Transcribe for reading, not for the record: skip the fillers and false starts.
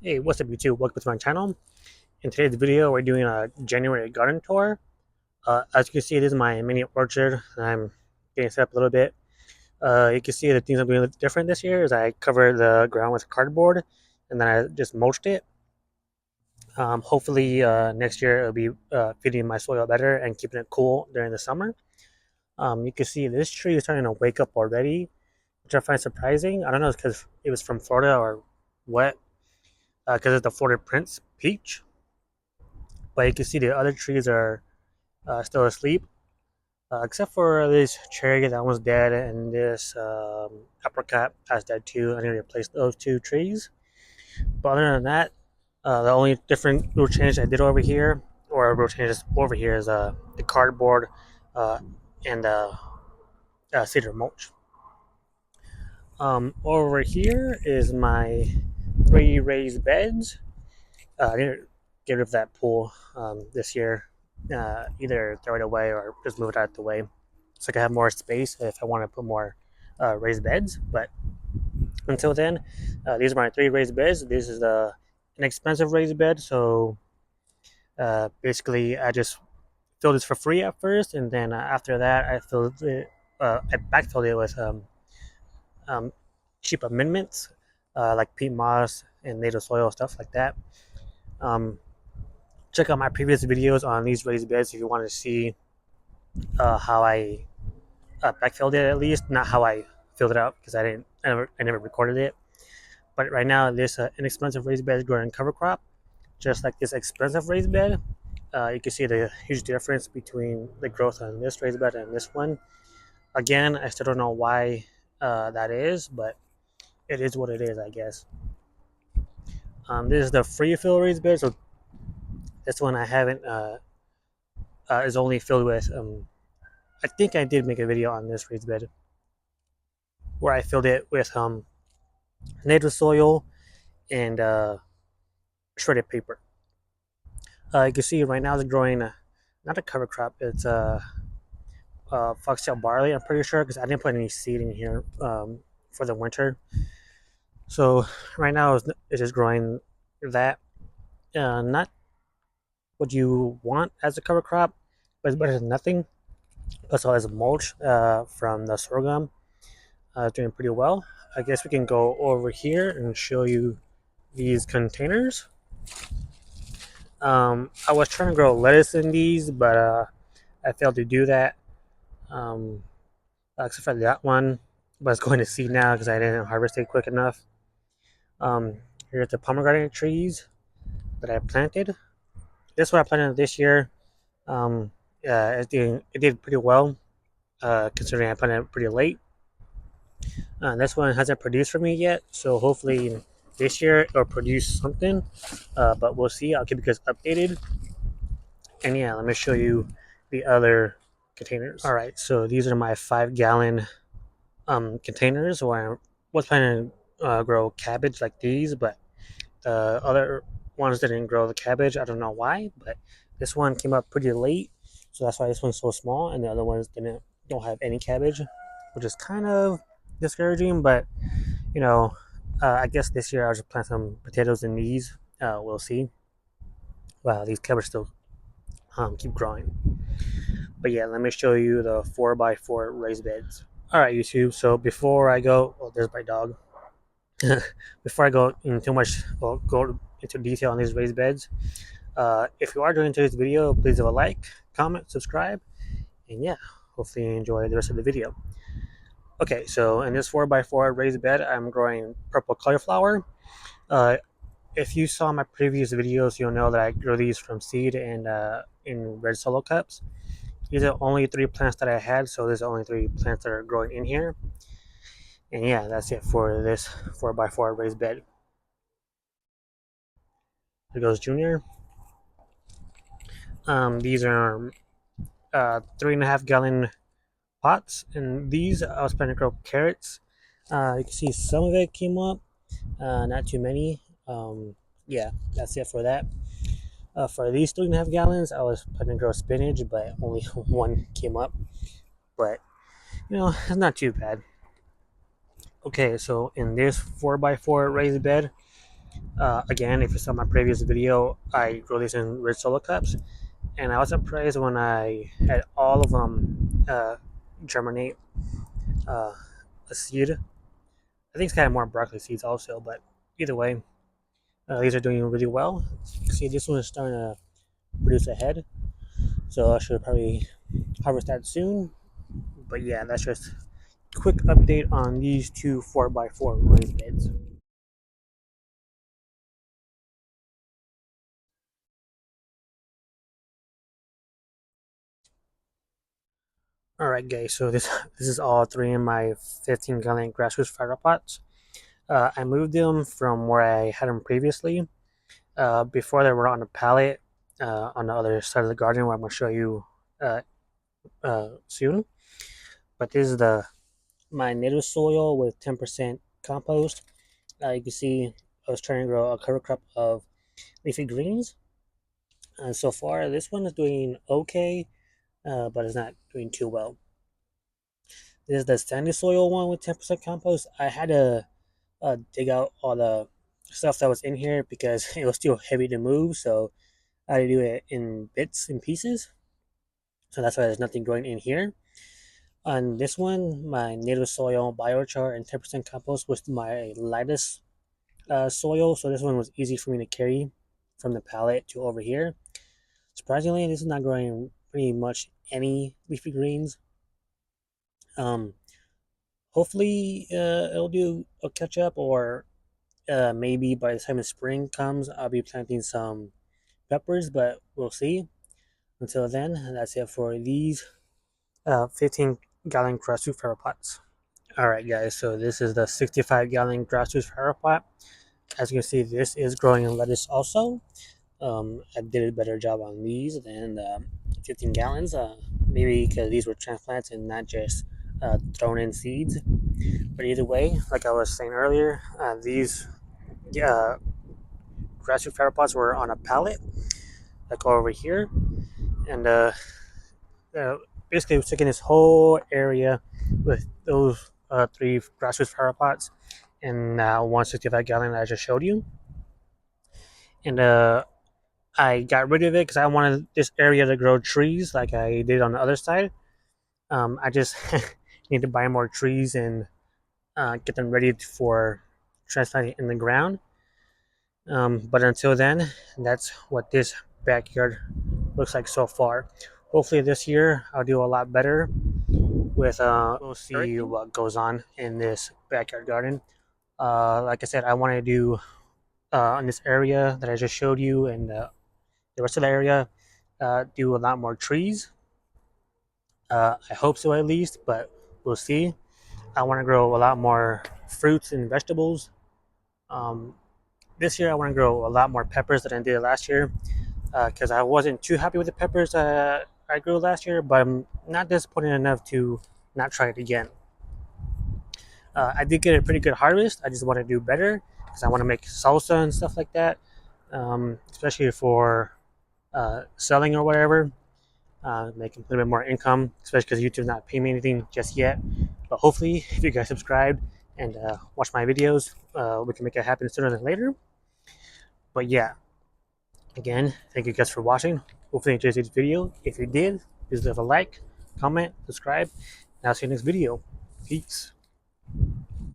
Hey, what's up YouTube? Welcome to my channel. In today's video, we're doing a January garden tour. As you can see, this is my mini orchard. I'm getting set up a little bit. You can see the things I'm doing a little different this year is I covered the ground with cardboard and then I just mulched it. Hopefully next year it'll be feeding my soil better and keeping it cool during the summer. You can see this tree is starting to wake up already, which I find surprising. I don't know if it's because it was from Florida or what, because it's the Florida Prince peach. But you can see the other trees are still asleep, except for this cherry that one's dead, and this apricot that's dead too. I need to replace those two trees. But other than that, the only different little change I did over here, or real changes over here, is the cardboard uh, and cedar mulch. Over here is my 3 raised beds. I need to get rid of that pool this year. Either throw it away or just move it out of the way so I can have more space if I want to put more raised beds. But until then, these are my 3 raised beds. This is an inexpensive raised bed, so basically I just filled this for free at first, and then after that I filled it. I backfilled it with um, cheap amendments like peat moss and native soil stuff like that. Um, Check out my previous videos on these raised beds if you want to see how I backfilled it, at least not how I filled it out, because I never recorded it. But right now this inexpensive raised bed is growing cover crop, just like this expensive raised bed. You can see the huge difference between the growth on this raised bed and this one. Again, I still don't know why that is, but it is what it is, I guess. This is the free fill raised bed, so this one I haven't is only filled with. I think I did make a video on this raised bed where I filled it with native soil and shredded paper. You can see right now it's growing not a cover crop, it's foxtail barley. I'm pretty sure because I didn't put any seed in here for the winter. So right now it's just growing that. Not what you want as a cover crop, but it's better than nothing. Also has mulch from the sorghum. Doing pretty well. I guess we can go over here and show you these containers. I was trying to grow lettuce in these, but I failed to do that. Um, Except for that one, but it's going to seed now because I didn't harvest it quick enough. Here's the pomegranate trees that I planted. This one I planted this year. It did pretty well, considering I planted it pretty late. This one hasn't produced for me yet, so hopefully this year it'll produce something. But we'll see. I'll keep you guys updated. And yeah, let me show you the other containers. All right, so these are my 5 gallon containers where I was planning to grow cabbage like these, but the other ones didn't grow the cabbage. I don't know why, but this one came up pretty late, so that's why this one's so small, and the other ones don't have any cabbage, which is kind of discouraging. But you know, I guess this year I'll just plant some potatoes in these. We'll see. Wow, these cabbage still keep growing. But yeah, let me show you the 4x4 raised beds. All right, YouTube. So before I go, oh, there's my dog. Before I go into much, well, go into detail on these raised beds, if you are doing today's video, please leave a like, comment, subscribe, and yeah, hopefully you enjoy the rest of the video. Okay, so in this 4x4 raised bed, I'm growing purple cauliflower. Uh, if you saw my previous videos, you'll know that I grow these from seed and in red solo cups. These are only 3 plants that I had, so there's only 3 plants that are growing in here. And yeah, that's it for this 4x4 raised bed. Here goes Junior. These are 3.5 gallon pots, and these I was planning to grow carrots. You can see some of it came up, not too many. Yeah, that's it for that. For these 3.5 gallons, I was planning to grow spinach, but only one came up. But you know, it's not too bad. Okay, so in this 4x4 raised bed, Again, if you saw my previous video, I grow these in red solo cups, and I was surprised when I had all of them germinate a seed. I think it's kind of more broccoli seeds also, but either way, these are doing really well. See, this one is starting to produce a head, so I should probably harvest that soon. But yeah, that's just a quick update on these two 4x4 raised beds. Alright guys, so this is all three in my 15-gallon grassroots flower pots. I moved them from where I had them previously. Before they were on a pallet on the other side of the garden, where I'm going to show you uh, soon. But this is my native soil with 10% compost. You can see I was trying to grow a cover crop of leafy greens. So far, this one is doing okay, but it's not doing too well. This is the sandy soil one with 10% compost. I had to dig out all the stuff that was in here because it was too heavy to move, so I had to do it in bits and pieces. So that's why there's nothing growing in here. On this one, my native soil, biochar, and 10% compost was my lightest soil, so this one was easy for me to carry from the pallet to over here. Surprisingly, this is not growing pretty much any leafy greens. Um, Hopefully, it'll do a catch up, or maybe by the time the spring comes, I'll be planting some peppers, but we'll see. Until then, that's it for these 15-gallon grassroots flower pots. Alright guys, so this is the 65-gallon grassroots flower pot. As you can see, this is growing in lettuce also. I did a better job on these than 15 gallons, maybe because these were transplants and not just thrown in seeds. But either way, like I was saying earlier, these uh, grassroots flower pots were on a pallet, like over here, and uh, basically was taking this whole area with those three grassroots flower pots and 165-gallon that I just showed you. And I got rid of it because I wanted this area to grow trees like I did on the other side. I just need to buy more trees and get them ready for transplanting in the ground. But until then, that's what this backyard looks like so far. Hopefully this year I'll do a lot better with we'll see what goes on in this backyard garden. Like I said, I want to do in this area that I just showed you and the rest of the area do a lot more trees. I hope so at least, but we'll see. I want to grow a lot more fruits and vegetables. Um, this year I want to grow a lot more peppers than I did last year because I wasn't too happy with the peppers I grew last year, but I'm not disappointed enough to not try it again. I did get a pretty good harvest. I just want to do better because I want to make salsa and stuff like that, especially for selling or whatever. Make a little bit more income, especially because YouTube's not paying me anything just yet. But hopefully, if you guys subscribe and watch my videos, we can make it happen sooner than later. But yeah, again, thank you guys for watching. Hopefully you enjoyed this video. If you did, please leave a like, comment, subscribe, and I'll see you next video. Peace.